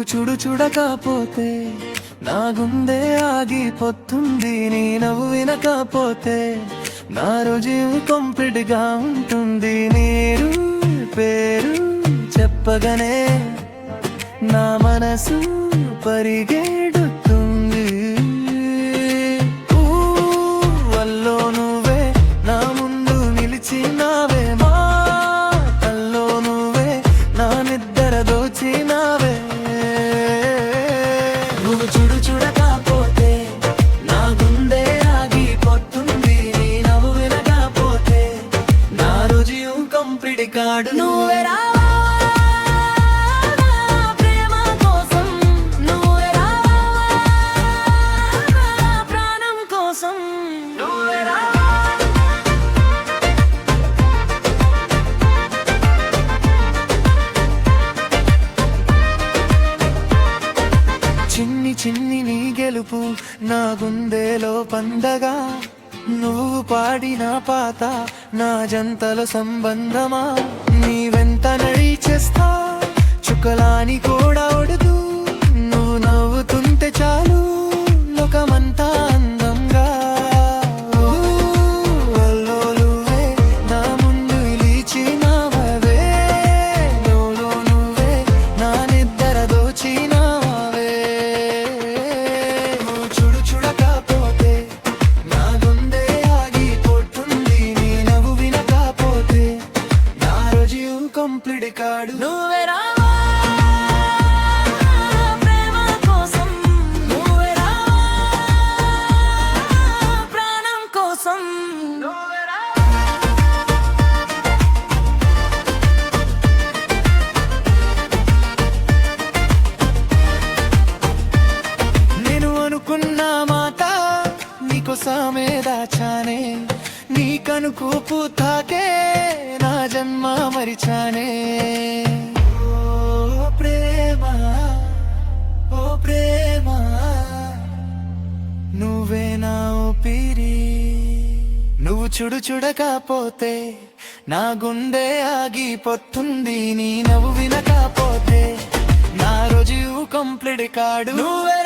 చూడు చూడకపోతే నా గుండె ఆగిపోతుంది, నీ నవ్వు వినకపోతే నా రోజు కంప్లీట్ గా ఉంటుంది. నీరు పేరు చెప్పగానే నా మనసు పరిగెడుతుంది. ఊళ్ళో నువ్వే నా ముందు నిలిచినావే, మాటల్లో నువ్వే నా నిద్ర దోచినావే. నువ్వు చూడు చూడకపోతే నా గుండె ఆగిపోతుంది, నీ నవ్వు వినకపోతే నా రోజు కంప్లీట్ కాడు. నువ్వే రావా ప్రేమ కోసం, నువ్వే రావా ప్రాణం కోసం, నువ్వే రావా. చిన్ని చిన్ని నీ గెలుపు నా గుండెలో పండగా, నువ్వు పాడిన పాత నా జంటల సంబంధమా. నీ వెంట నడిచేస్తా చుక్కలాని కూడా ఒడదు, నువ్వు నవ్వుతుంటే చాలు లోకమంతా అందంగా. ఊళ్ళో నువ్వే నా ముందు నిలిచినావే, నువ్వులో నువ్వే నా నిద్ర దోచినావే. నువ్వు చూడు చూడకపోతే నా గుండె ఆగిపోతుంది, నీ నవ్వు వినకపోతే నా రోజు కంప్లీట్ కాడు. నువ్వే రావా ప్రేమ కోసం, నువ్వే రావా ప్రాణం కోసం, నువ్వే రావా. నేను అనుకున్న మాట నీకోసమే దాచానే, నీ కనుకూపు తాకే నా జన్మ మరిచానే. ఓ ప్రేమ, ఓ ప్రేమ, నువ్వే నా ఊపిరి. నువ్వు చూడు చూడకపోతే నా గుండె ఆగిపోతుంది, నీ నవ్వు వినకపోతే నా రోజు కంప్లీట్ కాడు. నువ్వే